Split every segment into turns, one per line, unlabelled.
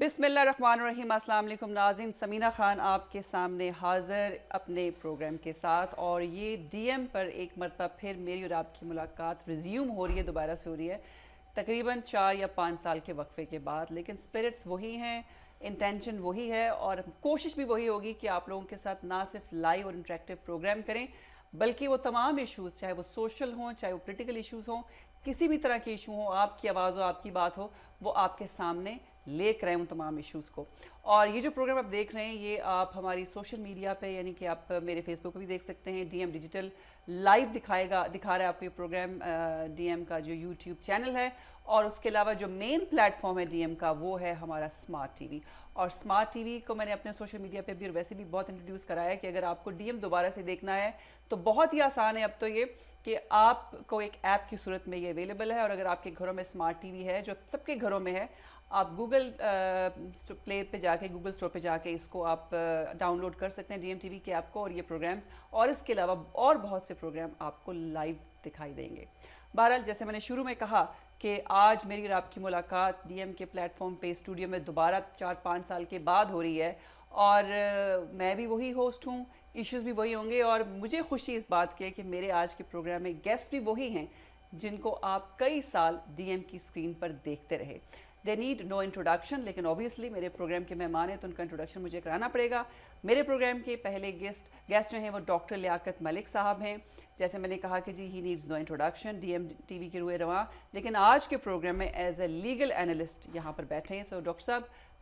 بسم اللہ الرحمن الرحیم۔ السلام علیکم ناظرین، سمینہ خان آپ کے سامنے حاضر اپنے پروگرام کے ساتھ، اور یہ ڈی ایم پر ایک مرتبہ پھر میری اور آپ کی ملاقات ریزیوم ہو رہی ہے، دوبارہ سے ہو رہی ہے، تقریباً 4 یا 5 سال کے وقفے کے بعد، لیکن اسپرٹس وہی ہیں، انٹینشن وہی ہے، اور کوشش بھی وہی ہوگی کہ آپ لوگوں کے ساتھ نہ صرف لائیو اور انٹریکٹیو پروگرام کریں، بلکہ وہ تمام ایشوز، چاہے وہ سوشل ہوں، چاہے وہ پولیٹیکل ایشوز ہوں، کسی بھی طرح کے ایشو ہوں، آپ کی آواز ہو، آپ کی بات ہو، وہ آپ کے سامنے لے کر آئیں ان تمام ایشوز کو۔ اور یہ جو پروگرام آپ دیکھ رہے ہیں، یہ آپ ہماری سوشل میڈیا پہ، یعنی کہ آپ میرے فیس بک پہ بھی دیکھ سکتے ہیں، ڈی ایم ڈیجیٹل لائیو دکھا رہا ہے آپ کو یہ پروگرام، ڈی ایم کا جو یوٹیوب چینل ہے، اور اس کے علاوہ جو مین پلیٹ فارم ہے ڈی ایم کا، وہ ہے ہمارا اسمارٹ ٹی وی۔ اور اسمارٹ ٹی وی کو میں نے اپنے سوشل میڈیا پہ بھی اور ویسے بھی بہت انٹروڈیوس کرایا ہے کہ اگر آپ کو ڈی ایم دوبارہ سے دیکھنا ہے تو بہت ہی آسان ہے اب تو یہ کہ آپ کو ایک ایپ کی صورت میں یہ اویلیبل ہے، اور اگر آپ کے گھروں میں اسمارٹ ٹی وی ہے، جو سب کے گھروں میں ہے، آپ گوگل پلے پہ جا کے، گوگل اسٹور پہ جا کے اس کو آپ ڈاؤن لوڈ کر سکتے ہیں، ڈی ایم ٹی وی کے ایپ کو، اور یہ پروگرام اور اس کے علاوہ اور بہت سے پروگرام آپ کو لائیو دکھائی دیں گے۔ بہرحال جیسے میں نے شروع میں کہا کہ آج میری اور آپ کی ملاقات ڈی ایم کے پلیٹ فارم پہ اسٹوڈیو میں دوبارہ 4-5 سال کے بعد ہو رہی ہے، اور میں بھی وہی ہوسٹ ہوں، ایشوز بھی وہی ہوں گے، اور مجھے خوشی اس بات کی ہے کہ میرے آج کے پروگرام میں گیسٹ بھی وہی ہیں جن کو آپ کئی سال ڈی ایم کی اسکرین پر دیکھتے رہے۔ دے نیڈ نو انٹروڈکشن، لیکن اوبیسلی میرے پروگرام کے مہمان ہیں تو ان کا انٹروڈکشن مجھے کرانا پڑے گا۔ میرے پروگرام کے پہلے گیسٹ جو ہیں وہ ڈاکٹر لیاقت ملک صاحب ہیں۔ جیسے میں نے کہا کہ جی he needs no introduction, D M T V کے روئے رواں، لیکن آج کے پروگرام میں ایز اے لیگل اینالسٹ یہاں پر بیٹھے ہیں۔ سو ڈاکٹر صاحب،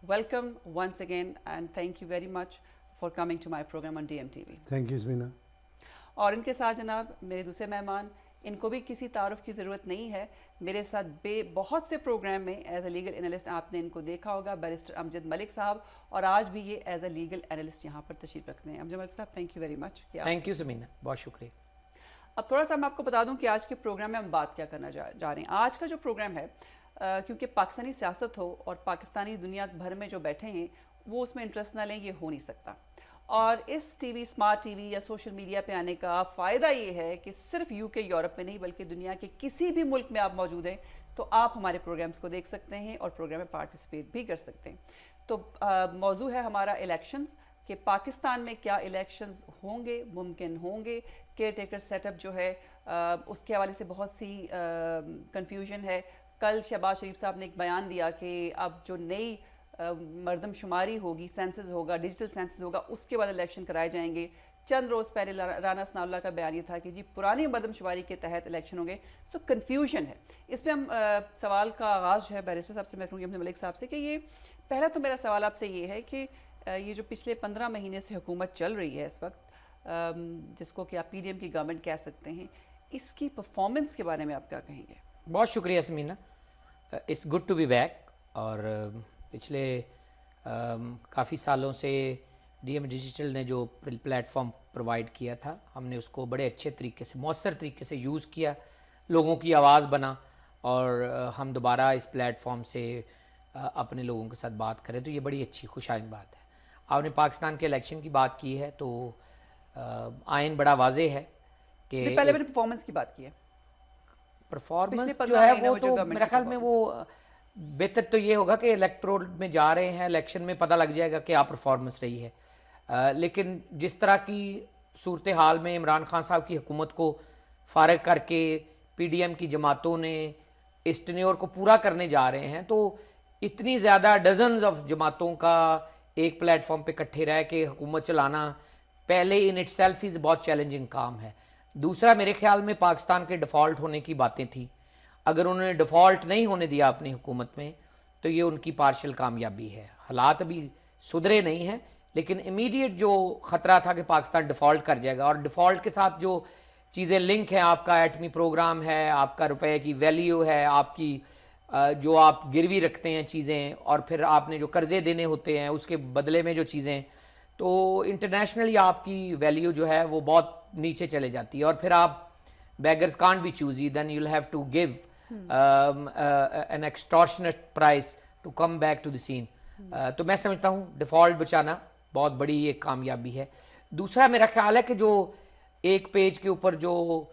welcome once again and thank you very much for coming to my programme on D M T V.
Thank you Samina.
اور ان کے ساتھ جناب میرے دوسرے مہمان، ان کو بھی کسی تعارف کی ضرورت نہیں ہے، میرے ساتھ بہت سے پروگرام میں ایز اے لیگل اینالسٹ آپ نے ان کو دیکھا ہوگا، بیرسٹر امجد ملک صاحب، اور آج بھی یہ ایز اے لیگل اینالسٹ یہاں پر تشریف رکھتے ہیں۔ امجد ملک صاحب، thank you very much.
Thank you Samina, بہت شکریہ۔
اب تھوڑا سا میں آپ کو بتا دوں کہ آج کے پروگرام میں ہم بات کیا کرنا جا رہے ہیں۔ آج کا جو پروگرام ہے، کیونکہ پاکستانی سیاست ہو اور پاکستانی دنیا بھر میں جو بیٹھے ہیں وہ اس میں انٹرسٹ نہ لیں، یہ ہو نہیں سکتا، اور اس T V, smart T V یا سوشل میڈیا پہ آنے کا فائدہ یہ ہے کہ صرف یو کے، یورپ میں نہیں بلکہ دنیا کے کسی بھی ملک میں آپ موجود ہیں تو آپ ہمارے پروگرامز کو دیکھ سکتے ہیں اور پروگرام میں پارٹیسپیٹ بھی کر سکتے ہیں۔ تو موضوع ہے ہمارا الیکشنز، کہ پاکستان میں کیا الیکشنز ہوں گے، ممکن ہوں گے، کیئر ٹیکر سیٹ اپ جو ہے اس کے حوالے سے بہت سی کنفیوژن ہے۔ کل شہباز شریف صاحب نے ایک بیان دیا کہ اب جو نئی مردم شماری ہوگی، سینسز ہوگا، ڈیجیٹل سینسز ہوگا، اس کے بعد الیکشن کرائے جائیں گے۔ چند روز پہلے رانا ثناء اللہ کا بیان یہ تھا کہ جی پرانی مردم شماری کے تحت الیکشن ہوں گے۔ سو کنفیوژن ہے اس پہ۔ ہم سوال کا آغاز جو ہے بیرسٹر صاحب سے میں کروں گی، امجد ملک صاحب سے، کہ یہ پہلا تو میرا سوال آپ سے یہ ہے کہ یہ جو پچھلے 15 مہینے سے حکومت چل رہی ہے اس وقت، جس کو کہ آپ پی ڈی ایم کی گورنمنٹ کہہ سکتے ہیں، اس کی پرفارمنس کے بارے میں آپ کیا کہیں گے؟
بہت شکریہ Samina, it's good to be back. اور پچھلے کافی سالوں سے ڈی ایم ڈیجیٹل نے جو پلیٹ فارم پرووائڈ کیا تھا، ہم نے اس کو بڑے اچھے طریقے سے، مؤثر طریقے سے یوز کیا، لوگوں کی آواز بنا، اور ہم دوبارہ اس پلیٹ فارم سے اپنے لوگوں کے ساتھ بات کریں تو یہ بڑی اچھی خوشائند بات ہے۔ آپ نے پاکستان کے الیکشن کی بات کی ہے تو آئین بڑا واضح ہے کہ
پہلے میں نے پرفارمنس کی بات کی ہے۔
پرفارمنس جو ہے وہ تو میرے خیال میں وہ بہتر تو یہ ہوگا کہ الیکٹرول میں جا رہے ہیں، الیکشن میں پتہ لگ جائے گا کیا پرفارمنس رہی ہے، لیکن جس طرح کی صورتحال میں عمران خان صاحب کی حکومت کو فارغ کر کے پی ڈی ایم کی جماعتوں نے اس ٹینیور کو پورا کرنے جا رہے ہیں، تو اتنی زیادہ ڈزنز آف جماعتوں کا ایک پلیٹ فارم پہ اکٹھے رہ کے حکومت چلانا پہلے ان اٹ سیلف از بہت چیلنجنگ کام ہے۔ دوسرا، میرے خیال میں پاکستان کے ڈیفالٹ ہونے کی باتیں تھیں، اگر انہوں نے ڈیفالٹ نہیں ہونے دیا اپنی حکومت میں تو یہ ان کی پارشل کامیابی ہے۔ حالات ابھی سدھرے نہیں ہیں، لیکن امیڈیٹ جو خطرہ تھا کہ پاکستان ڈیفالٹ کر جائے گا، اور ڈیفالٹ کے ساتھ جو چیزیں لنک ہیں، آپ کا ایٹمی پروگرام ہے، آپ کا روپے کی ویلیو ہے، آپ کی جو آپ گروی رکھتے ہیں چیزیں، اور پھر آپ نے جو قرضے دینے ہوتے ہیں اس کے بدلے میں جو چیزیں، تو انٹرنیشنلی آپ کی ویلیو جو ہے وہ بہت نیچے چلے جاتی ہے، اور پھر آپ beggars can't be choosy, then you will have to give an extortionate price to come back to the scene. تو میں سمجھتا ہوں ڈیفالٹ بچانا بہت بڑی ایک کامیابی ہے۔ دوسرا میرا خیال ہے کہ جو ایک پیج کے اوپر جو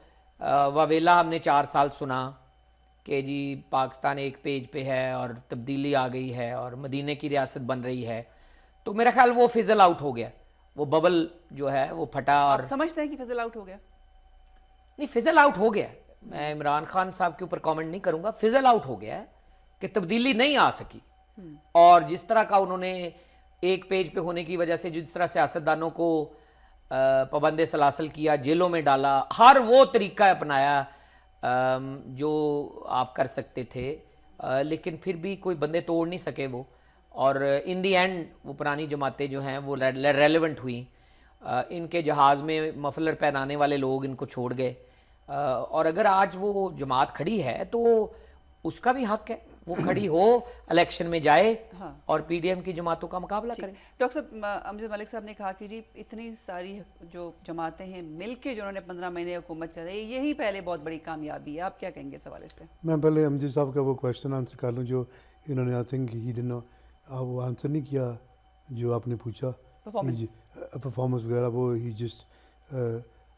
واویلا ہم نے 4 سال سنا کہ جی پاکستان ایک پیج پہ ہے اور تبدیلی آ گئی ہے اور مدینے کی ریاست بن رہی ہے, تو میرا خیال وہ فزل آؤٹ ہو گیا, وہ ببل جو ہے وہ پھٹا. اور
آپ سمجھتے ہیں کہ فزل آؤٹ ہو گیا؟
نہیں, فزل آؤٹ ہو گیا, میں عمران خان صاحب کے اوپر کامنٹ نہیں کروں گا, فزل آؤٹ ہو گیا ہے کہ تبدیلی نہیں آ سکی. اور جس طرح کا انہوں نے ایک پیج پہ ہونے کی وجہ سے جس طرح سیاستدانوں کو پابند سلاسل کیا, جیلوں میں ڈالا, ہر وہ طریقہ اپنایا جو آپ کر سکتے تھے, لیکن پھر بھی کوئی بندے توڑ نہیں سکے وہ. اور ان دی اینڈ وہ پرانی جماعتیں جو ہیں وہ ریلیونٹ ہوئیں. ان کے جہاز میں مفلر پہنانے والے لوگ ان کو چھوڑ گئے. اور اگر آج وہ جماعت کھڑی ہے تو اس کا بھی حق ہے, وہ کھڑی ہو, الیکشن میں جائے اور پی ڈی ایم کی جماعتوں کا مقابلہ کرے.
ڈاکٹر صاحب, امجد ملک صاحب نے کہا کہ جی اتنی ساری جو جماعتیں ہیں مل کے جنہوں نے 15 مہینے حکومت چلائی, یہی پہلے بہت بڑی کامیابی ہے. آپ کیا کہیں گے اس حوالے سے؟
میں پہلے امجد صاحب کا وہ کویشچن آنسر کر لوں جو انہوں نے وہ آنسر نہیں کیا جو آپ نے پوچھا پرفارمنس وغیرہ, وہ ہی جسٹ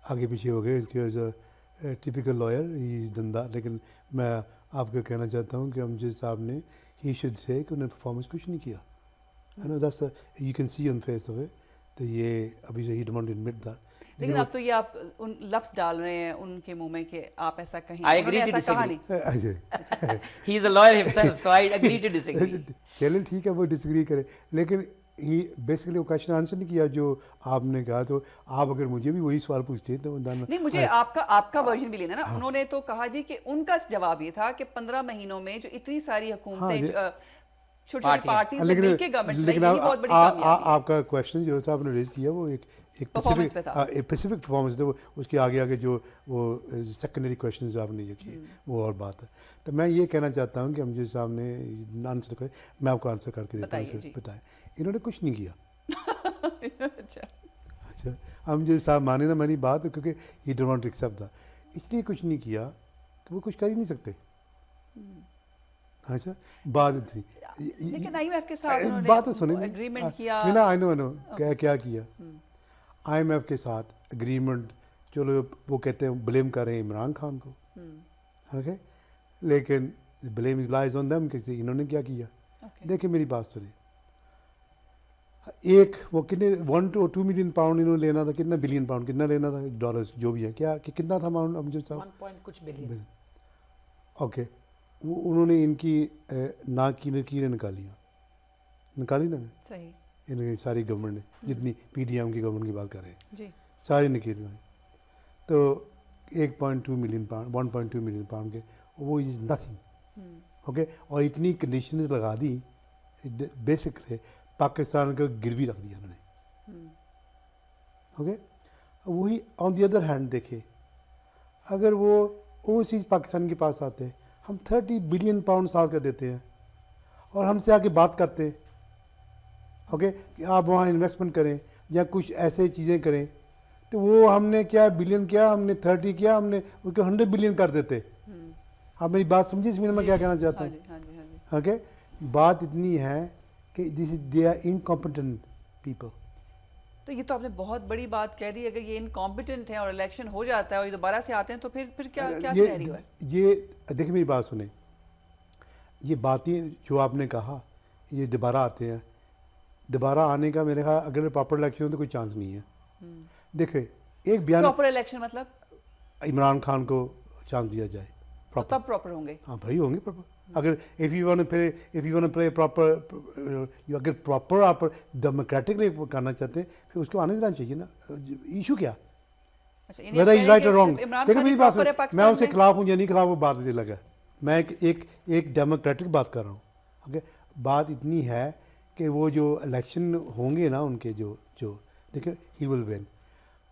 آگے پیچھے ہو گئے. اس کے as a typical lawyer he is done that. لیکن میں آپ کو کہنا چاہتا ہوں کہ امجد صاحب نے ہی شوڈ سے کہ انہوں نے پرفارمنس کچھ نہیں کیا. You can see on face of it, تو یہ ابھی سے ہی ڈونٹ ایڈمٹ دیٹ.
لیکن اب تو یہ آپ ان لفظ ڈال رہے ہیں ان کے منہ میں کہ آپ ایسا کہیں.
I agree to disagree. He is a lawyer himself, so I agree to disagree.
چلیں ٹھیک ہے, وہ ڈس ایگری کرے, لیکن ہی بیسکلی وہ کویشچن آنسر نہیں کیا جو آپ نے کہا. تو آپ اگر مجھے بھی وہی سوال پوچھتے تو
نہیں, مجھے آپ کا ورژن بھی لینا نا. انہوں نے تو کہا جی کہ ان کا جواب یہ تھا کہ 15 مہینوں میں جو اتنی ساری حکومتیں چھوٹی چھوٹی پارٹیز نے مل کے گورنمنٹ چلائی, یہی بہت بڑی کامیابی ہے.
آپ کا کویشچن جو تھا آپ نے ریز کیا وہ ایک اسپیسیفک پرفارمنس تھا. اس کے آگے آگے جو وہ سیکنڈری کویشچنز آپ نے یہ کیے وہ اور بات ہے. تو میں یہ کہنا چاہتا ہوں کہ امجد صاحب نے آنسر کرے, میں آپ کو آنسر کر کے دیتا ہوں. بتائیں, انہوں نے کچھ نہیں کیا. اچھا, امجد صاحب مانے نہ مانی بات, کیونکہ یہ ڈو ناٹ ایکسیپٹ تھا, اس لیے کچھ نہیں کیا کہ وہ کچھ کر ہی نہیں سکتے. اچھا, بات تھی
لیکن آئی ایم ایف کے ساتھ انہوں
بات سنیں,
ایگریمنٹ کیا.
آئی نو کیا کیا آئی ایم ایف کے ساتھ اگریمنٹ. چلو وہ کہتے ہیں بلیم کر رہے ہیں عمران خان کو, اوکے, لیکن بلیم لائز آن دیم کہ انہوں نے کیا کیا. دیکھیں میری بات سنیں, ایک وہ کتنے 1 to 2 ملین پاؤنڈ انہوں نے لینا تھا, کتنا بلین پاؤنڈ کتنا لینا تھا, ڈالرز جو بھی ہے, کیا کتنا تھا اماؤنٹ امجد صاحب؟
1 کچھ بلین.
اوکے, وہ انہوں نے ان کی ناکیریں نکالی نا.
صحیح,
ان ساری گورنمنٹ نے جتنی پی ڈی ایم کی گورنمنٹ کی بات کر رہے ہیں
جی,
ساری نکیریں, تو 1.2 ملین پاؤنڈ 1.2 ملین پاؤنڈ کے, وہ از نتھنگ. اوکے, اور اتنی کنڈیشنز لگا دی بیسکلی پاکستان کو گروی رکھ دیا انہوں نے. اوکے, وہی آن دی ادر ہینڈ دیکھے, اگر وہ اوورسیز پاکستان کے پاس آتے, ہم 30 بلین پاؤنڈ سال کا دیتے ہیں اور ہم سے آ کے بات کرتے ہیں, اوکے, کہ آپ وہاں انویسٹمنٹ کریں یا کچھ ایسے چیزیں کریں, تو وہ ہم نے کیا بلین کیا, ہم نے 30 کیا, ہم نے اس کو 100 بلین کر دیتے. آپ میری بات سمجھے اس میں میں کیا کہنا چاہتا ہوں؟ اوکے, بات اتنی ہے کہ دے آر انکمپیٹنٹ پیپل.
تو یہ تو آپ نے بہت بڑی بات کہہ دی. اگر یہ انکمپیٹنٹ ہیں اور الیکشن ہو جاتا ہے اور یہ دوبارہ سے آتے ہیں تو پھر کیا سینیریو ہے؟
یہ دیکھیں میری بات سنیں, یہ باتیں جو آپ نے کہا یہ دوبارہ آتے ہیں, دوبارہ آنے کا میرے خیال اگر پراپر الیکشن ہو تو کوئی چانس نہیں ہے. دیکھیں ایک بیان,
پراپر الیکشن مطلب
عمران خان کو چانس دیا جائے,
تب پراپر ہوں گے.
ہاں بھائی ہوں گے پراپر. اگر if you want to play proper, اگر پراپر آپ ڈیموکریٹکلی کرنا چاہتے ہیں پھر اس کو آنے دینا چاہیے نا. ایشو کیا whether he's right or wrong. لیکن میری بات میں ان سے خلاف ہوں یا نہیں خلاف, وہ بات مجھے لگا, میں ایک ڈیموکریٹک بات کر رہا ہوں. اوکے, بات اتنی ہے کہ وہ جو الیکشن ہوں گے نا ان کے جو دیکھیں ہی ول ون.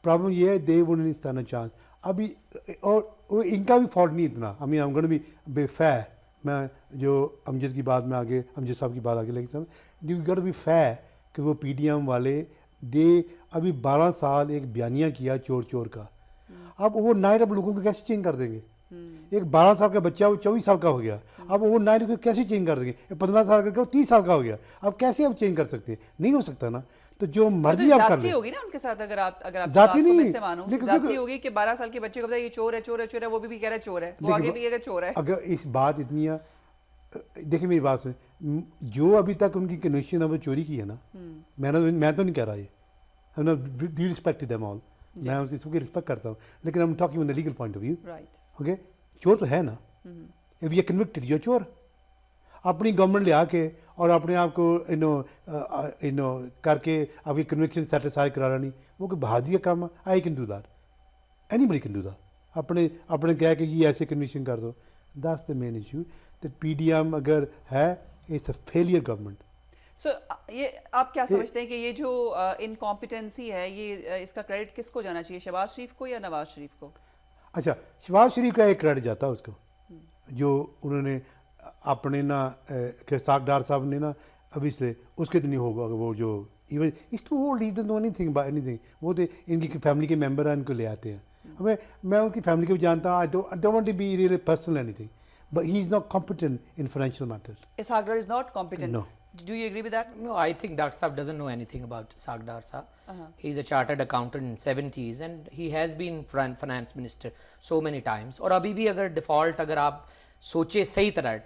پرابلم یہ ہے دے وڈ نہیں اسٹینڈ اے چانس ابھی, اور ان کا بھی فالٹ نہیں اتنا. I mean I'm going to be بے فیر, میں جو امجد کی بات میں آگے امجد صاحب کی بات آگے لے کے چلوں, یو گاٹ ٹو بی فیر کہ وہ پی ڈی ایم والے دے ابھی 12 سال ایک بیانیہ کیا چور کا, اب وہ نائٹ اب لوگوں کو کیسے چینج کر دیں گے؟ ایک 12 سال کا بچہ وہ 24 سال کا ہو گیا, اب اوور نائٹ کو کیسے چینج کر دیں گے؟ 15 سال کا 30 سال کا ہو گیا, اب کیسے اب چینج کر سکتے ہیں؟ نہیں ہو سکتا نا. تو جو مرضی آپ کر لیں.
ہوگی نا ان کے ساتھ, اگر آپ
ذاتی نہیں
ذاتی ہوگی کہ 12 سال کے بچے کو بتایا یہ چور ہے چور ہے چور ہے, وہ بھی کہہ رہا ہے چور ہے, وہ آگے بھی کہے گا چور ہے.
اگر اس بات اتنی ہے, دیکھیں میری بات سنیں, جو ابھی تک ان کی کنوکشن ہے وہ چوری کی ہے نا, میں تو نہیں کہہ رہا یہ, ڈی ریسپیکٹ دیم آل, میں اس کی سب کی رسپیکٹ کرتا ہوں, لیکن ہم talking on the legal point of view. Okay, چور تو ہے نا, اف یو کنوکٹڈ یو چور. اپنی گورنمنٹ لے آ کے اور اپنے آپ کو کر کے آپ کی کنوکشن سیٹسفائی کرانا نہیں, وہ کوئی بہادری کا کام ہے. I can do that, any بڑی کین ڈو دیٹ. اپنے کہہ کہ یہ ایسے کنوکشن کر دو, دیٹس دا مین ایشو. تو پی ڈی ایم اگر ہے, اٹس اے فیلئر گورنمنٹ.
سو یہ آپ کیا سمجھتے ہیں کہ یہ جو انکمپیٹنسی ہے, یہ اس کا کریڈٹ کس کو جانا چاہیے, شہباز شریف کو یا نواز شریف کو؟
اچھا, شہباز شریف کا ایک کریڈٹ جاتا ہے اس کو, جو انہوں نے اپنے نا کہ ساکھ ڈار صاحب نے نا ابھی سے اس کے تو نہیں ہوگا, وہ جو even is too old he doesn't know anything about anything. وہ تو ان کی فیملی کے ممبر ہیں, ان کو لے آتے ہیں. میں ان کی فیملی کو بھی جانتا ہوں. I don't want to be really personal anything, but he is not competent in financial matters.
Ishaq Dar is not competent?
No.
Do you agree with that?
No, I think Dr. Saab doesn't know anything about Ishaq Dar Saab. He's a chartered accountant in 70s and he has been finance minister so many times. اور ابھی بھی اگر default اگر آپ سوچے صحیح طرح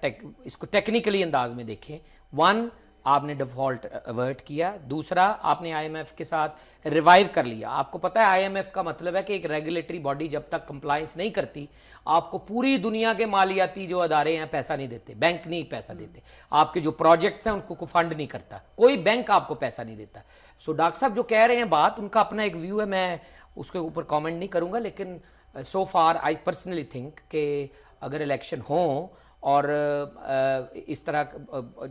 اس کو ٹیکنیکلی انداز میں دیکھیں, ون آپ نے ڈیفالٹ ایورٹ کیا, دوسرا آپ نے آئی ایم ایف کے ساتھ ریوائیو کر لیا. آپ کو پتہ ہے آئی ایم ایف کا مطلب ہے کہ ایک ریگولیٹری باڈی جب تک کمپلائنس نہیں کرتی, آپ کو پوری دنیا کے مالیاتی جو ادارے ہیں پیسہ نہیں دیتے, بینک نہیں پیسہ دیتے, آپ کے جو پروجیکٹس ہیں ان کو فنڈ نہیں کرتا, کوئی بینک آپ کو پیسہ نہیں دیتا. سو ڈاکٹر صاحب جو کہہ رہے ہیں بات, ان کا اپنا ایک ویو ہے, میں اس کے اوپر کامنٹ نہیں کروں گا, لیکن سو فار آئی پرسنلی تھنک کہ اگر الیکشن ہوں اور اس طرح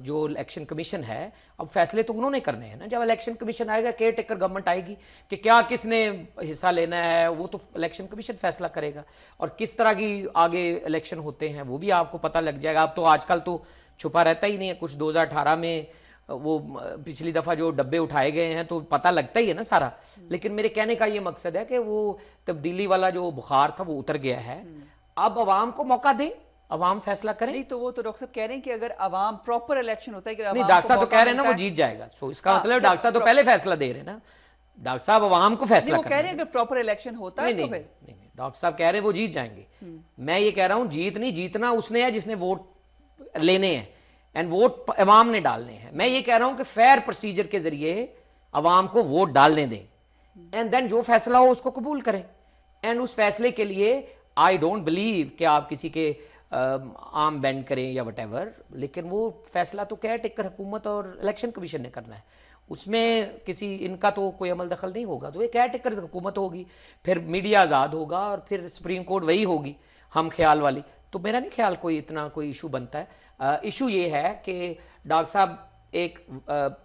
جو الیکشن کمیشن ہے, اب فیصلے تو انہوں نے کرنے ہیں نا. جب الیکشن کمیشن آئے گا, کیئر ٹیکر گورنمنٹ آئے گی کہ کیا کس نے حصہ لینا ہے, وہ تو الیکشن کمیشن فیصلہ کرے گا. اور کس طرح کی آگے الیکشن ہوتے ہیں وہ بھی آپ کو پتہ لگ جائے گا. اب تو آج کل تو چھپا رہتا ہی نہیں ہے کچھ. 2018 میں وہ پچھلی دفعہ جو ڈبے اٹھائے گئے ہیں تو پتہ لگتا ہی ہے نا سارا. لیکن میرے کہنے کا یہ مقصد ہے کہ وہ تبدیلی والا جو بخار تھا وہ اتر گیا ہے. اب عوام کو موقع دیں, عوام فیصلہ کریں.
نہیں تو وہ تو ڈاکٹر صاحب کہہ رہے ہیں کہ اگر عوام پراپر الیکشن ہوتا ہے کہ
نہیں, ڈاکٹر صاحب تو کہہ رہے ہیں نا وہ جیت جائے گا. سو اس کا مطلب ڈاکٹر صاحب تو پہلے فیصلہ دے رہے ہیں نا. ڈاکٹر صاحب عوام کو فیصلہ
وہ کہہ رہے ہیں اگر پراپر الیکشن ہوتا ہے تو پھر
نہیں, ڈاکٹر صاحب کہہ رہے ہیں وہ جیت جائیں گے. میں یہ کہہ رہا ہوں جیت نہیں, جیتنا اس نے ہے جس نے ووٹ لینے ہیں, اینڈ ووٹ عوام نے ڈالنے ہیں. میں یہ کہہ رہا ہوں کہ فیئر پروسیجر کے ذریعے عوام کو ووٹ ڈالنے دیں, اینڈ دین جو فیصلہ ہو اس کو قبول کریں. اینڈ اس فیصلے کے لیے آئی ڈونٹ بلیو کہ آپ کسی کے آم بینڈ کریں یا وٹ ایور, لیکن وہ فیصلہ تو کیئر ٹیکر حکومت اور الیکشن کمیشن نے کرنا ہے. اس میں کسی ان کا تو کوئی عمل دخل نہیں ہوگا. تو یہ کیئر ٹیکر حکومت ہوگی, پھر میڈیا آزاد ہوگا, اور پھر سپریم کورٹ وہی ہوگی ہم خیال والی. تو میرا نہیں خیال کوئی اتنا کوئی ایشو بنتا ہے. ایشو یہ ہے کہ ڈاکٹر صاحب ایک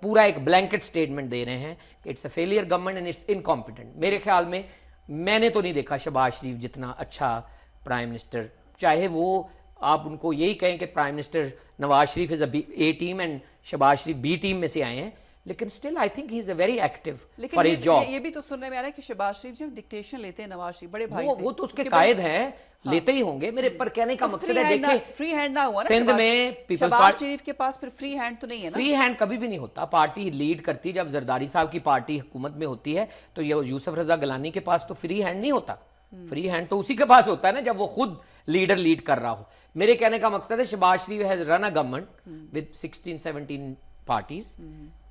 پورا ایک بلینکٹ سٹیٹمنٹ دے رہے ہیں کہ it's a failure government and it's incompetent. میرے خیال میں نے تو نہیں دیکھا شہباز شریف جتنا اچھا پرائم منسٹر, چاہے وہ آپ ان کو یہی کہیں کہ prime minister Nawaz Sharif is A team and Shahbaz Sharif B team میں سے آئے ہیں, لیکن still I think he is a very active for his job.
یہ بھی تو سننے میں آ رہا ہے کہ شہباز شریف جو ڈکٹیشن لیتے ہیں نواز شریف بڑے بھائی سے,
وہ تو اس کے قائد ہیں, لیتے ہی ہوں گے. میرے پر کہنے کا مقصد ہے دیکھیں
فری ہینڈ نہ ہوا نا
سندھ میں پیپلز
شہباز شریف کے پاس, پھر فری ہینڈ تو نہیں ہے نا.
فری ہینڈ کبھی بھی نہیں ہوتا. پارٹی لیڈ کرتی, جب زرداری صاحب کی پارٹی حکومت میں ہوتی ہے تو یہ یوسف رضا گیلانی کے پاس تو فری ہینڈ نہیں ہوتا. فری ہینڈ تو اسی کے پاس ہوتا ہے نا جب وہ خود لیڈر لیڈ کر رہا ہو. میرے کہنے کا مقصد ہے Shahbaz Sharif has run a government with 16-17 parties.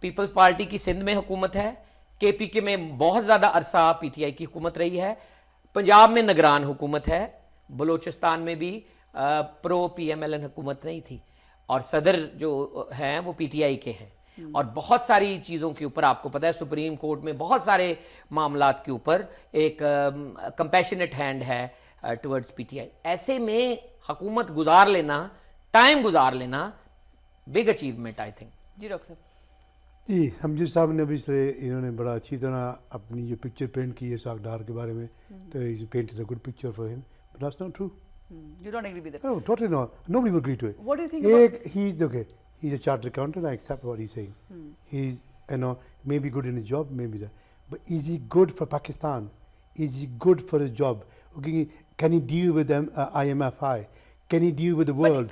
Peoples Party کی سندھ میں حکومت ہے, کے پی کے میں بہت زیادہ عرصہ پی ٹی آئی کی حکومت رہی ہے, پنجاب میں نگران حکومت ہے, بلوچستان میں بھی پرو پی ایم ایل این حکومت نہیں تھی, اور صدر جو ہیں وہ پی ٹی آئی کے ہیں. اور بہت ساری چیزوں کے اوپر آپ کو پتہ ہے سپریم کورٹ میں بہت سارے معاملات کے اوپر ایک کمپیشنیٹ ہینڈ ہے ٹورڈز پی ٹی آئی. ایسے میں حکومت گزار لینا, ٹائم گزار لینا, بگ اچیومنٹ آئی تھنک.
جی ڈاکٹر صاحب.
جی حمزہ صاحب نے ابھی سے انہوں نے بڑا اچھی طرح اپنی جو پکچر پینٹ کی ہے اسحاق ڈار کے بارے میں, تو is painted a good picture for him, but that's not true.
You don't agree with it?
No, totally not. Nobody will agree to it.
What do you think about?
He's okay. He's a chartered accountant. I accept what he's saying. He's maybe good in his job, maybe that. But is he good for Pakistan? is he good for his job? Okay, can he deal with them, IMFI? Can he deal with the world?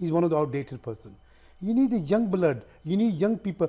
He's one of the outdated person. You need a young blood. You need young people.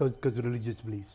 because religious beliefs.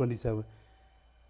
27.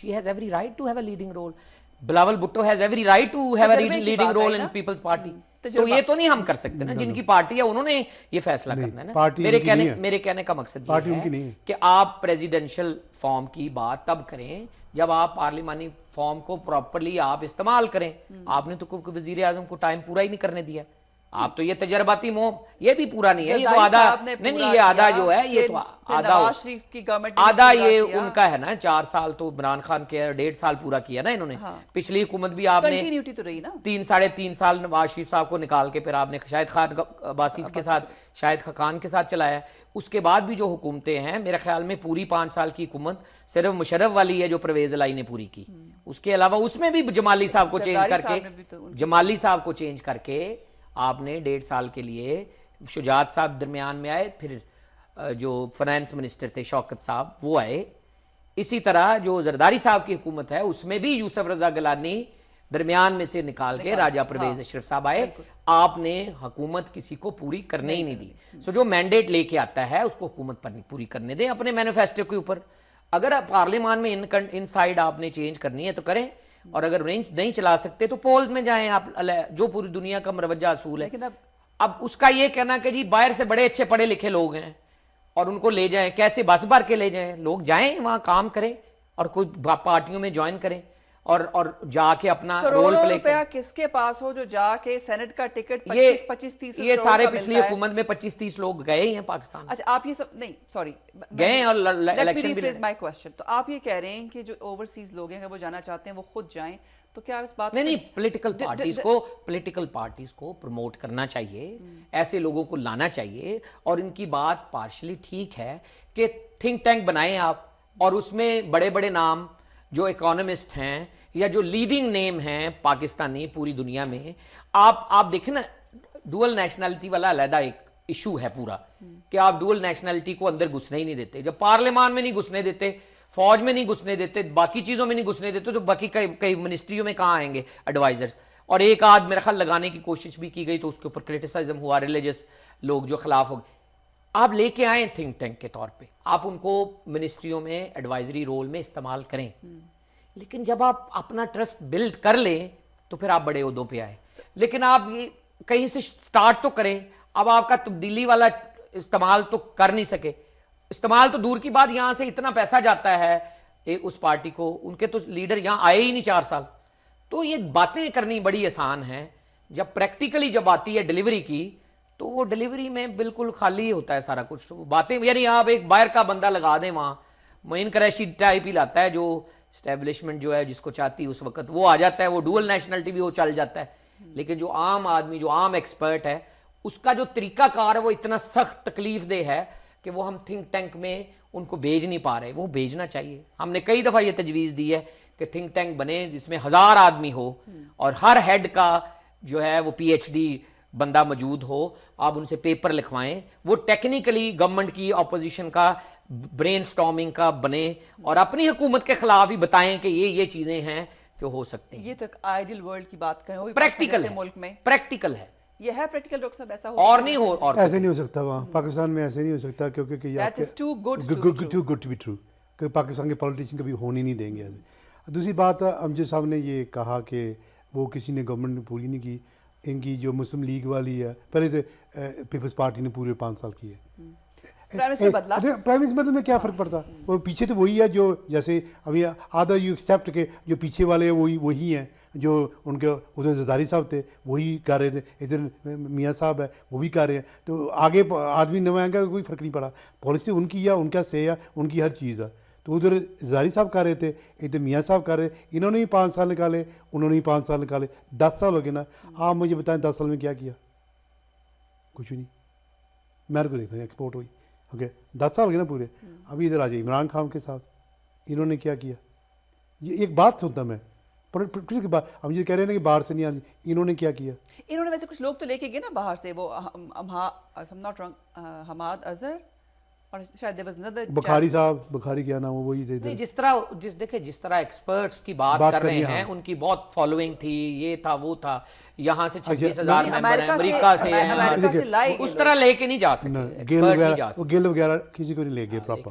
she has every right to have a leading role. Bilawal Bhutto has every right to have a leading role in people's party. تو یہ تو نہیں ہم کر سکتے نا, جن کی پارٹی ہے انہوں نے یہ فیصلہ کرنا ہے نا. میرے کہنے کا مقصد یہ ہے کہ آپ پریزیڈنشل فارم کی بات تب کریں جب آپ پارلیمانی فارم کو پراپرلی آپ استعمال کریں. آپ نے تو وزیر اعظم کو ٹائم پورا ہی نہیں کرنے دیا. آپ تو یہ تجرباتی یہ بھی پورا نہیں ہے, یہ تو آدھا نہیں, یہ آدھا جو ہے یہ تو آدھا یہ ان کا ہے نا. 4 سال تو عمران خان کے 1.5 سال پورا کیا نا انہوں نے. پچھلی حکومت بھی آپ نے 3.5 سال نواز شریف صاحب کو نکال کے پھر آپ نے شاہد خان عباسی کے ساتھ, شاہد خاقان کے ساتھ چلایا. اس کے بعد بھی جو حکومتیں ہیں میرے خیال میں پوری 5 سال کی حکومت صرف مشرف والی ہے جو پرویز الہی نے پوری کی. اس کے علاوہ اس میں بھی جمالی صاحب کو چینج کر کے آپ نے 1.5 سال کے لیے شجاعت صاحب درمیان میں آئے, پھر جو فائنانس منسٹر تھے شوکت صاحب وہ آئے. اسی طرح جو زرداری صاحب کی حکومت ہے اس میں بھی یوسف رضا گیلانی درمیان میں سے نکال کے راجہ پرویز اشرف صاحب آئے. آپ نے حکومت کسی کو پوری کرنے ہی نہیں دی. سو جو مینڈیٹ لے کے آتا ہے اس کو حکومت پر پوری کرنے دیں اپنے مینیفیسٹو کے اوپر. اگر پارلیمان میں ان سائڈ آپ نے چینج کرنی ہے تو کریں, اور اگر رینج نہیں چلا سکتے تو پولز میں جائیں آپ, جو پوری دنیا کا مروجہ اصول ہے. اب اس کا یہ کہنا کہ جی باہر سے بڑے اچھے پڑھے لکھے لوگ ہیں اور ان کو لے جائیں, کیسے بس بھر کے لے جائیں. لوگ جائیں وہاں کام کریں اور کوئی پارٹیوں میں جوائن کریں اور جا کے اپنا رول پلے کریں.
کس کے پاس ہو جو جا کے سینٹ کا ٹکٹ 25-30
یہ سارے پچھلی حکومت میں 25-30 لوگ گئے ہی ہیں پاکستان.
اچھا آپ یہ سب نہیں, سوری
گئے اور الیکشن بھی.
مائی کوسچن, تو آپ یہ کہہ رہے ہیں کہ جو اوورسیز لوگ ہیں وہ جانا چاہتے ہیں وہ خود جائیں, تو کیا اس بات
نہیں پولیٹیکل پارٹیز کو پروموٹ کرنا چاہیے, ایسے لوگوں کو لانا چاہیے. اور ان کی بات پارشلی ٹھیک ہے کہ تھنک ٹینک بنائیں آپ, اور اس میں بڑے بڑے نام جو اکانومسٹ ہیں یا جو لیڈنگ نیم ہیں پاکستانی پوری دنیا میں. آپ دیکھیں نا, ڈوئل نیشنلٹی والا علیحدہ ایک ایشو ہے پورا, کہ آپ ڈوئل نیشنلٹی کو اندر گھسنے ہی نہیں دیتے. جب پارلیمان میں نہیں گھسنے دیتے, فوج میں نہیں گھسنے دیتے, باقی چیزوں میں نہیں گھسنے دیتے, تو باقی کئی منسٹریوں میں کہاں آئیں گے ایڈوائزرز. اور ایک آدھ میرا خیال لگانے کی کوشش بھی کی گئی تو اس کے اوپر کرٹیسائزم ہوا, ریلیجس لوگ جو خلاف ہو گئے. آپ لے کے آئیں تھنک ٹینک کے طور پہ, آپ ان کو منسٹریوں میں ایڈوائزری رول میں استعمال کریں. لیکن جب آپ اپنا ٹرسٹ بلڈ کر لیں تو پھر آپ بڑے عہدوں پہ آئیں. لیکن آپ یہ کہیں سے سٹارٹ تو کریں. اب آپ کا تبدیلی والا استعمال تو کر نہیں سکے, استعمال تو دور کی بات, یہاں سے اتنا پیسہ جاتا ہے اس پارٹی کو, ان کے تو لیڈر یہاں آئے ہی نہیں 4 سال. تو یہ باتیں کرنی بڑی آسان ہیں, جب پریکٹیکلی جب آتی ہے ڈیلیوری کی تو وہ ڈیلیوری میں بالکل خالی ہوتا ہے سارا کچھ. باتیں یعنی آپ ایک باہر کا بندہ لگا دیں وہاں, معین قریشی ٹائپ ہی لاتا ہے, جو اسٹیبلشمنٹ جو ہے جس کو چاہتی اس وقت وہ آ جاتا ہے, وہ ڈوئل نیشنلٹی بھی وہ چل جاتا ہے. لیکن جو عام آدمی, جو عام ایکسپرٹ ہے, اس کا جو طریقہ کار ہے وہ اتنا سخت تکلیف دہ ہے کہ وہ ہم تھنک ٹینک میں ان کو بھیج نہیں پا رہے. وہ بھیجنا چاہیے. ہم نے کئی دفعہ یہ تجویز دی ہے کہ تھنک ٹینک بنے جس میں 1000 آدمی ہو اور ہر ہیڈ کا جو ہے وہ PhD بندہ موجود ہو. آپ ان سے پیپر لکھوائیں, وہ ٹیکنیکلی گورنمنٹ کی اپوزیشن کا برین سٹارمنگ کا بنے اور اپنی حکومت کے خلاف ہی بتائیں کہ یہ چیزیں ہیں جو ہو سکتی ہیں.
یہ تو ایک آئیڈیل ورلڈ کی بات کریں, وہ
پریکٹیکل ہے,
ملک میں
پریکٹیکل ہے.
یہ ہے پریکٹیکل ڈاکٹر صاحب, ایسا
اور نہیں ہو, اور
ایسے نہیں ہو سکتا وہاں پاکستان میں, ایسے نہیں ہو سکتا کیونکہ
that is too good
too good to be true, کہ پاکستان کے پولیٹیشین کبھی ہونے نہیں دیں گے ایسے. دوسری بات, امجد صاحب نے یہ کہا کہ وہ کسی نے گورنمنٹ نے پوری نہیں کی. ان کی جو مسلم لیگ والی ہے, پہلے سے پیپلز پارٹی نے پورے 5 سال کی ہے. پرائم منسٹر میں کیا فرق پڑتا, وہ پیچھے تو وہی ہے جو, جیسے ابھی آدھا یو ایکسیپٹ کہ جو پیچھے والے ہیں وہی ہیں جو ان کے ادھر زرداری صاحب تھے وہی کر رہے تھے, ادھر میاں صاحب ہے وہ بھی کر رہے ہیں. تو آگے آدمی نمائیں کا کوئی فرق نہیں پڑا. پالیسی ان کی ہے, ان کا سے ہے, ان کی ہر چیز ہے. تو ادھر زرداری صاحب کر رہے تھے, ادھر میاں صاحب کر رہے, انہوں نے ہی 5 سال نکالے, انہوں نے ہی 5 سال نکالے. 10 سال ہو گئے نا. آپ مجھے بتائیں 10 سال میں کیا کیا؟ کچھ نہیں. میں کو دیکھتا ہوں ایکسپورٹ ہوئی, اوکے 10 سال ہو گئے نا پورے. ابھی ادھر آ جائیے عمران خان کے ساتھ, انہوں نے کیا کیا؟ یہ ایک بات سنتا میں, ہم یہ کہہ رہے ہیں کہ باہر سے نہیں آتی, انہوں نے کیا کیا؟
انہوں نے ویسے کچھ لوگ تو لے کے گئے نا باہر سے, وہ حماد اظہر اور شاید
بخاری صاحب, بخاری کیا نام وہی تھے.
جس طرح ایکسپرٹس کی بات کر رہے ہیں, ان کی بہت فالوئنگ تھی, یہ تھا وہ تھا, یہاں سے 26,000 ممبر ہیں, امریکہ سے ہیں, اس طرح لے کے نہیں جا سکتے.
گل وغیرہ کسی کو نہیں لے گئے proper,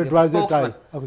advisor type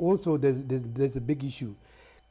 also there's a big issue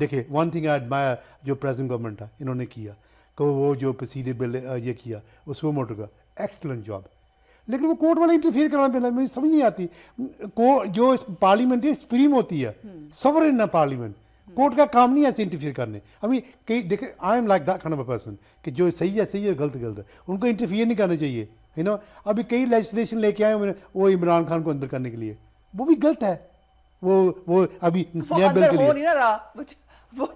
دیکھیں ون تھنگ آئی ایڈمائر جو پریزنٹ گورنمنٹ ہے انہوں نے کیا کہ وہ جو پروسیڈر بل یہ کیا اس کو موٹر کا ایکسلنٹ جاب, لیکن وہ کورٹ والے انٹرفیئر کرنا پہلا مجھے سمجھ نہیں آتی. جو پارلیمنٹ ہے سپریم ہوتی ہے, سورن نہ پارلیمنٹ, کورٹ کا کام نہیں ہے ایسے انٹرفیئر کرنے. ابھی کئی دیکھیں I am like that kind of a person کہ جو صحیح ہے غلط ہے, ان کو انٹرفیئر نہیں کرنا چاہیے ہے نا. ابھی کئی لیجسلیشن لے کے آئے وہ عمران خان کو اندر کرنے کے لیے, وہ بھی غلط ہے. وہ ابھی نیا بل کے لیے
نہیں رہا وہ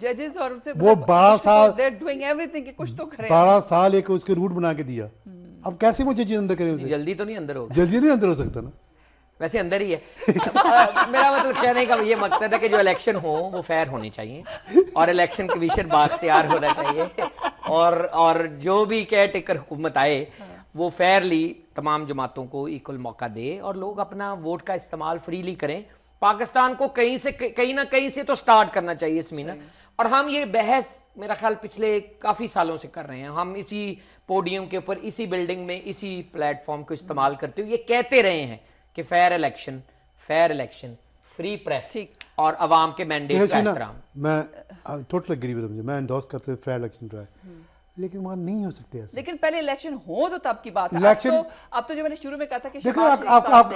ججز اور
وہ 12 سال
کچھ تو کریں,
12 سال ایک اس کے روٹ بنا کے دیا. اب کیسے وہ ججز اندر کریں اسے؟
جلدی تو نہیں اندر ہو,
جلدی نہیں اندر ہو سکتا نا,
ویسے اندر ہی ہے. میرا مطلب کہنے کا یہ مقصد ہے کہ جو الیکشن ہو وہ فیئر ہونے چاہیے اور الیکشن کمیشن بااختیار ہونا چاہیے, اور جو بھی کیئر ٹیکر حکومت آئے وہ فیئرلی تمام جماعتوں کو ایکول موقع دے اور لوگ اپنا ووٹ کا استعمال فریلی کریں. پاکستان کو کہیں نہ کہیں سے تو سٹارٹ کرنا چاہیے سمینا, اور ہم یہ بحث میرا خیال پچھلے کافی سالوں سے کر رہے ہیں. ہم اسی پوڈیم کے اوپر, اسی بلڈنگ میں, اسی پلیٹ فارم کو استعمال کرتے ہوئے یہ کہتے رہے ہیں کہ فیئر الیکشن, فری پریس اور عوام کے مینڈیٹ کا احترام.
میں ٹوٹل ایگری ود میں انڈورس کرتے ہیں فیئر الیکشن ٹرائی, لیکن وہاں نہیں ہو سکتے ایسے.
لیکن پہلے الیکشن ہو تو تب کی بات ہے. اب تو جو میں نے شروع میں کہا تھا کہ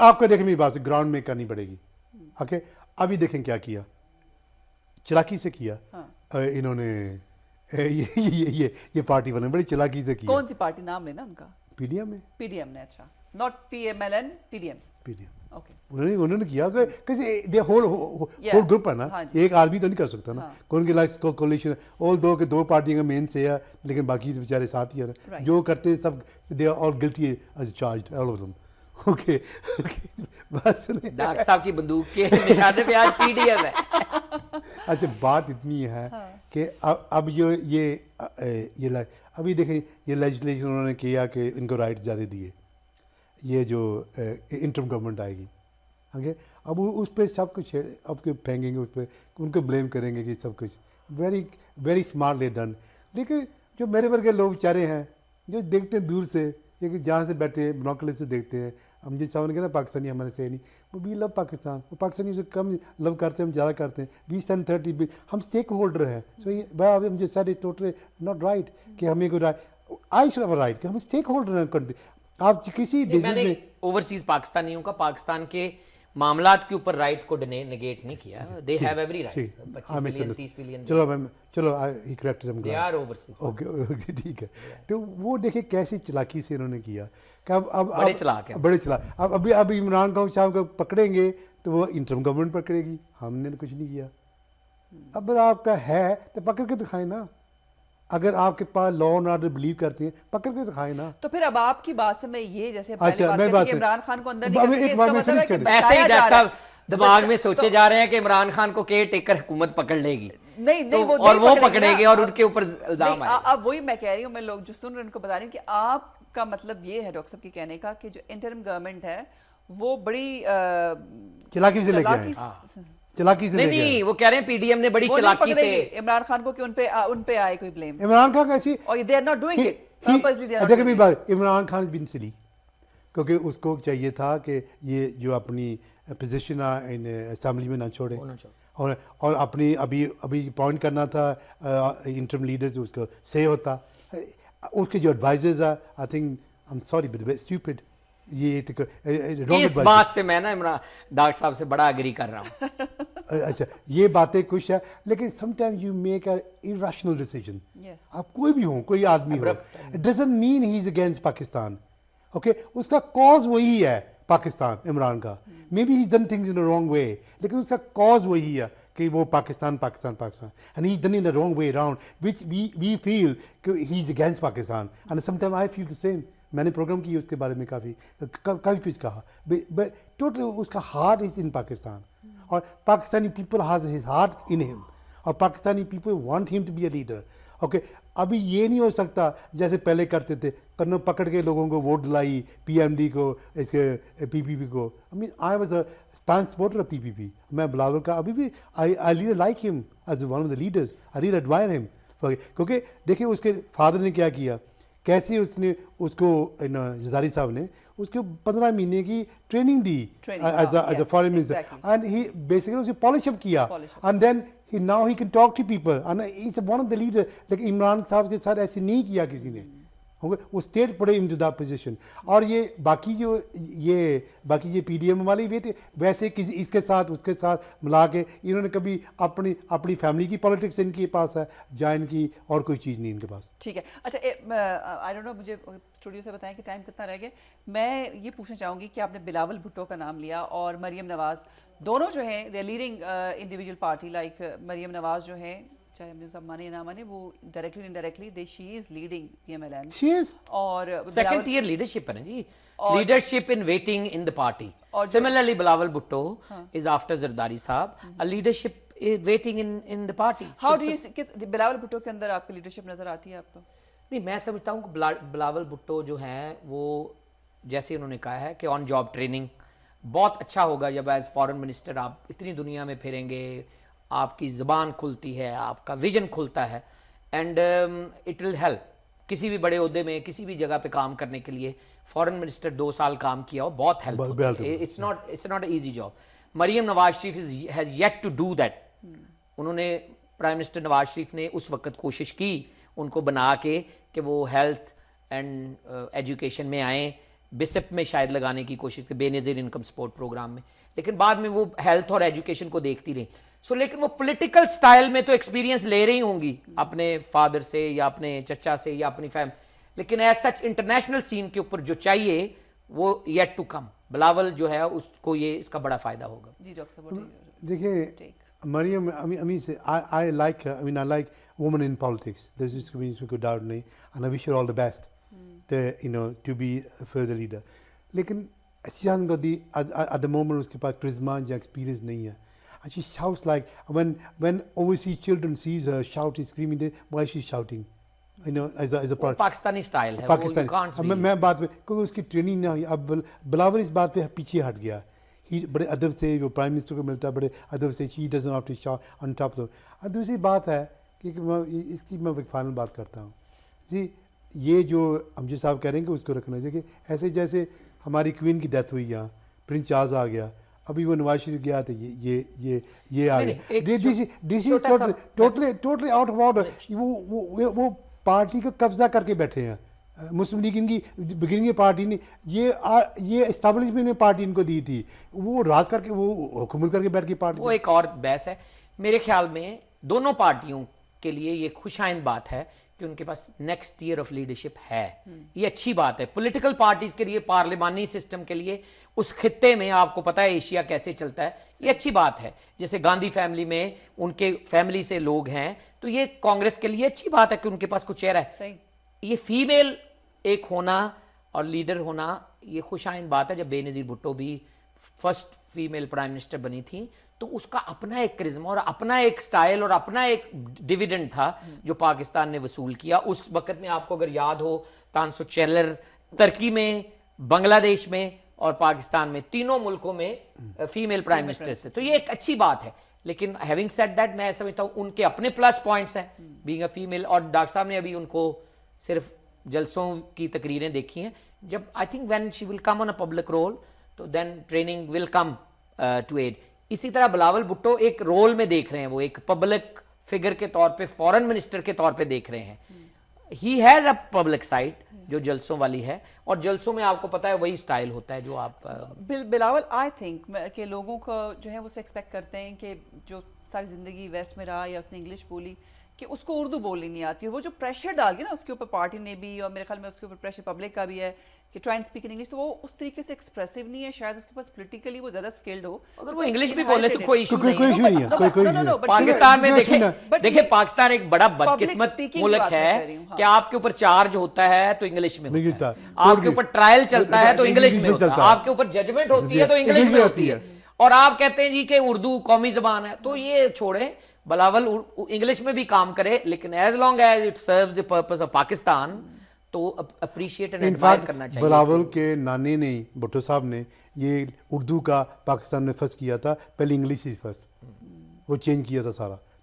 آپ کو دیکھیں میری بات گراؤنڈ میں کرنی پڑے گی. اوکے ابھی دیکھیں کیا کیا, چلاکی سے کیا انہوں نے, یہ پارٹی والے بڑی چلاکی سے کیا.
کون سی پارٹی نام لینا ان کا؟
پی ڈی ایم ہے.
پی ڈی ایم نے, اچھا not P M L N, P D M. Okay
انہوں نے کیا کہ ہول گروپ ہے نا, ایک آدمی تو نہیں کر سکتا نا. کون کے لائک کولیشن آل دو کہ دو پارٹیوں کا مین سے ہے, لیکن باقی بیچارے ساتھ ہی ہیں جو کرتے سب they are all guilty as charged all of them. Okay بس
ڈاکٹر صاحب کی بندوق کے نشانے پہ آج پی ڈی ایم ہے.
اچھا بات اتنی ہے کہ اب یہ ابھی دیکھیں یہ لیجسلیشن انہوں نے کیا کہ ان کو رائٹ زیادہ دیے, یہ جو انٹرم گورنمنٹ آئے گی اوکے, اب اس پہ سب کچھ اب کے پھینکیں گے اس پہ, ان کو بلیم کریں گے کہ سب کچھ ویری اسمارٹلی ڈن. لیکن جو میرے ورگے لوگ بیچارے ہیں جو دیکھتے ہیں دور سے, یہ جہاں سے بیٹھے ہیں بنوکلر سے دیکھتے ہیں, ہم جس سامنے کہ نا پاکستانی ہمارے سے نہیں, وہ بھی لو پاکستان, وہ پاکستانی سے کم لو کرتے ہیں, ہم زیادہ کرتے ہیں. 20-30 ہم اسٹیک ہولڈر ہیں. سو ہم جس سائڈ ٹوٹلی ناٹ رائٹ کہ ہمیں کوئی آئی شوڈ ہیو رائٹ کہ ہم اسٹیک ہولڈر ہیں کنٹری. آپ کسی بزنس میں
اوورسیز پاکستانیوں کا پاکستان کے معاملات کے اوپر رائٹ کو نگیٹ نہیں کیا. They have every right. 25 billion
چلو ہی کریکٹڈ ہم
دے آر اوورسیز.
اوکے ٹھیک ہے. تو وہ دیکھیں کیسی چلاکی سے انہوں نے کیا کہ اب بڑے چلاک. اب عمران خان صاحب کو پکڑیں گے تو وہ انٹرم گورنمنٹ پکڑے گی, ہم نے کچھ نہیں کیا. اب آپ کا ہے تو پکڑ کے دکھائیں نا, اگر آپ کے پاس لا اینڈ آرڈر بلیو کرتے ہیں پکڑ کے دکھائیں نا.
تو پھر اب آپ کی بات سے میں یہ جیسے پہلے بات کہ عمران خان کو اندر نہیں کر سکتے,
ایسے ہی ڈاکٹر صاحب دماغ میں سوچے جا رہے ہیں کہ عمران خان کو کیئر ٹیکر حکومت پکڑ لے گی, اور وہ پکڑے گے اور ان کے اوپر الزام آئے.
اب وہی میں کہہ رہی ہوں, میں لوگ جو سن رہے ہیں ان کو بتا رہی ہوں کہ آپ کا مطلب یہ ہے ڈاکٹر صاحب کے کہنے کا کہ جو انٹرم گورنمنٹ ہے وہ بڑی
چلاکی سے لے کے آئے. چلاکی سے
نہیں, وہ کہہ رہے ہیں پی ڈی ایم نے بڑی چلاکی سے
عمران خان کو کہ ان پہ آئے کوئی بلیم.
عمران خان کیسی,
اور they are not doing it purposely, they are not
دیکھیں
doing it.
بات Imran Khan has been silly, کیونکہ اس کو چاہیے تھا کہ یہ جو اپنی پوزیشن اسمبلی میں نہ چھوڑے, اور اپنی ابھی اپوائنٹ کرنا تھا انٹرم لیڈرز, اس کو سے ہوتا. اس کے جو ایڈوائزرز ہیں I think I am sorry but stupid.
اس بات سے میں نا عمران ڈاکٹر صاحب سے بڑا اگری کر رہا ہوں.
اچھا یہ باتیں کچھ ہے, لیکن some time you make a irrational decision. آپ کوئی بھی ہوں, کوئی آدمی ہو, it doesn't mean he is against Pakistan. Okay اس کا کاز وہی ہے پاکستان عمران کا. May be he's done things in a wrong way, لیکن اس کا کاز وہی ہے کہ وہ Pakistan and he's done in the wrong way around, which we feel کہ he's against Pakistan, and sometimes I feel the same. میں نے پروگرام کی اس کے بارے میں کافی کچھ کہا, ٹوٹلی اس کا ہارٹ از ان پاکستان, اور Pakistani people has his heart in him, اور Pakistani people want him to be a leader. Okay ابھی یہ نہیں ہو سکتا جیسے پہلے کرتے تھے, کنوں پکڑ کے لوگوں کو ووٹ دلائی, پی ایم ڈی کو, اس کے پی پی پی کو. I was a staunch supporter of P P P. میں بلاول کا ابھی بھی I really like him as one of the leaders, I really admire him. کیونکہ دیکھیں اس کے فادر نے کیا کیسے اس نے اس کو زرداری صاحب نے اس کو 15 مہینے کی ٹریننگ دی as a foreign minister and he basically اسے پالش اپ کیا and then now he can talk to people and he's one of the leader. like Imran صاحب کے ساتھ ایسے نہیں کیا کسی نے, وہ اسٹیٹ پڑے ان ٹو دا پوزیشن. اور یہ باقی یہ پی ڈی ایم والے بھی تھے ویسے کسی اس کے ساتھ اس کے ساتھ ملا کے انہوں نے کبھی اپنی فیملی کی پالیٹکس ان کے پاس ہے جہاں ان کی اور کوئی چیز نہیں ان کے پاس.
ٹھیک ہے. اچھا آئی ڈونٹ نو مجھے اسٹوڈیو سے بتائیں کہ ٹائم کتنا رہ گیا. میں یہ پوچھنا چاہوں گی کہ آپ نے بلاول بھٹو کا نام لیا اور مریم نواز, دونوں جو ہیں they leading individual party. Like Maryam Nawaz جو ہیں چاہے ہم سب مانے نہ مانے وہ directly indirectly she is leading P M L N.
She is
our
second tier leadership ہے نا جی, leadership in waiting in the party. Similarly Bilawal Bhutto is after Zardari صاحب a leadership waiting in the party.
How do you Bilawal Bhutto کے اندر آپ کی leadership نظر آتی ہے آپ کو؟
نہیں, میں سمجھتا ہوں کہ بلاول بھٹو جو ہیں وہ جیسے انہوں نے کہا ہے کہ آن جاب ٹریننگ بہت اچھا ہوگا جب ایز فارن منسٹر آپ اتنی دنیا میں پھریں گے, آپ کی زبان کھلتی ہے, آپ کا ویژن کھلتا ہے, اینڈ اٹ ول ہیلپ کسی بھی بڑے عہدے میں کسی بھی جگہ پہ کام کرنے کے لیے. فارن منسٹر 2 سال کام کیا ہو بہت ہیلپ ہوتی ہے. It's not a easy job. Maryam Nawaz Sharif has yet to do that. انہوں نے پرائم منسٹر نواز شریف نے اس وقت کوشش کی ان کو بنا کے کہ وہ ہیلتھ اینڈ ایجوکیشن میں آئیں, بسپ میں شاید لگانے کی کوشش کی, بے نظیر انکم سپورٹ پروگرام میں, لیکن بعد میں وہ ہیلتھ اور ایجوکیشن کو دیکھتی رہی. لیکن وہ پولیٹیکل سٹائل میں تو ایکسپیرینس لے رہی ہوں گی اپنے فادر سے یا اپنے چچا سے یا اپنی فیملی, لیکن ایز سچ انٹرنیشنل سین کے اوپر جو چاہیے وہ یٹ ٹو کم. بلاول جو ہے اس کو یہ اس کا بڑا فائدہ ہوگا.
جی ڈاکٹر صاحب
دیکھیے مریم I like women in politics. There's just کوئی ڈاؤٹ نہیں, and I wish her all the best to be a further leader. لیکن she hasn't got at the moment اس کے پاس کرزما یا ایکسپیرینس نہیں ہے. And she shouts like when overseas children sees her shouting, screaming, why is she shouting? As a part.
Pakistani style ہے,
پاکستانی. میں بات میں کیونکہ اس کی ٹریننگ نہ ہوئی. اب بلاول اس بات پہ پیچھے ہٹ گیا. بڑے ادب سے جو پرائم منسٹر کو ملتا ہے بڑے ادب سے she doesn't have to shout on top of. اور دوسری بات ہے کہ اس کی میں فائنل بات کرتا ہوں جی. یہ جو امجد صاحب کہہ رہے ہیں کہ اس کو رکھنا چاہیے کہ ایسے جیسے ہماری کوئین کی ڈیتھ ہوئی یہاں, پرنس چارلز آ گیا, ابھی وہ نواز شریف گیا تو یہ آ گیا. This is totally out of order. وہ پارٹی کو قبضہ کر کے بیٹھے ہیں. مسلم لیگ ان کی بگننگ پارٹی نے یہ اسٹیبلشمنٹ میں پارٹی ان کو دی تھی, وہ راز کر کے وہ حکومت کر کے بیٹھ گئی پارٹی.
وہ ایک اور بحث ہے. میرے خیال میں دونوں پارٹیوں کے لیے یہ خوشائند بات ہے کہ ان کے پاس نیکسٹ ایئر آف لیڈرشپ ہے. یہ اچھی بات ہے پولیٹیکل پارٹیز کے لیے, پارلیمانی سسٹم کے لیے. اس خطے میں آپ کو پتہ ہے ایشیا کیسے چلتا ہے, یہ اچھی بات ہے. جیسے گاندھی فیملی میں ان کے فیملی سے لوگ ہیں, تو یہ کانگریس کے لیے اچھی بات ہے کہ ان کے پاس کچھ چہرہ ہے. یہ فیمیل ایک ہونا اور لیڈر ہونا یہ خوشائند بات ہے. جب بے نظیر بھٹو بھی فرسٹ فیمیل پرائم منسٹر بنی تھی تو اس کا اپنا ایک کرزما اور اپنا ایک سٹائل اور اپنا ایک ڈیویڈنڈ تھا جو پاکستان نے وصول کیا. اس وقت میں آپ کو اگر یاد ہو, تانسو چیلر ترکی میں, بنگلہ دیش میں اور پاکستان میں, تینوں ملکوں میں فیمیل پرائم منسٹر سے, تو یہ ایک اچھی بات ہے. لیکن ہیونگ سیڈ دیٹ میں سمجھتا ہوں ان کے اپنے پلس پوائنٹس ہیں بینگ اے فیمیل. اور ڈاکٹر صاحب نے ابھی ان کو صرف جلسوں کی تقریریں دیکھی ہیں. جب I think when she will come on a public role تو then training will come to aid. اسی طرح بلاول بھٹو ایک رول میں دیکھ رہے ہیں, وہ ایک پبلک فگر کے طور پہ, فورن منسٹر کے طور پہ دیکھ رہے ہیں. He has a public sight جو جلسوں والی ہے, اور جلسوں میں آپ کو پتا ہے وہی سٹائل ہوتا ہے جو آپ
بلاول. آئی تھنک کہ لوگوں کو جو ہے وہ سے ایکسپیکٹ کرتے ہیں کہ جو ساری زندگی ویسٹ میں رہا یا اس نے انگلش بولی کہ اس کو اردو بولنی نہیں آتی. وہ جو پریشر ڈال گیا نا اس کے اوپر پارٹی نے بھی, اور میرے خیال میں اس کے اوپر پریشر پبلک کا بھی ہے کہ try and speak in English, تو وہ اس طریقے سے ایکسپریسو نہیں ہے. شاید اس کے پاس پولیٹیکلی وہ زیادہ اسکلڈ ہو.
اگر وہ انگلش بھی بولے تو کوئی ایشو
نہیں ہے.
پاکستان میں دیکھیں پاکستان ایک بڑا بدقسمت ملک ہے کہ آپ کے اوپر چارج ہوتا ہے تو انگلش میں ہوتا ہے, آپ کے اوپر ٹرائل چلتا ہے تو انگلش میں ہوتا ہے, آپ کے اوپر ججمنٹ ہوتی ہے تو انگلش میں ہوتی ہے, اور آپ کہتے ہیں جی کہ اردو قومی زبان ہے. تو یہ چھوڑیں, بلاول انگلش میں بھی کام کرے, لیکن as long as it serves the purpose of Pakistan تو اپریشیٹ اینڈ ایڈمائر کرنا چاہیے.
بلاول کے نانے نے, بھٹو صاحب نے, یہ اردو کا پاکستان میں فرسٹ کیا تھا, پہلے انگلش ہی فرسٹ, وہ چینج کیا تھا سارا,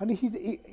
and he's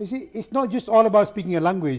it's not just all about speaking a language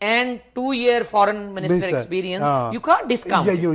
and 2-year foreign minister experience you can't discount
you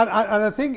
and I think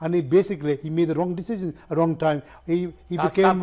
and basically he made the wrong decision wrong time he became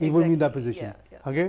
he wouldn't be in that position okay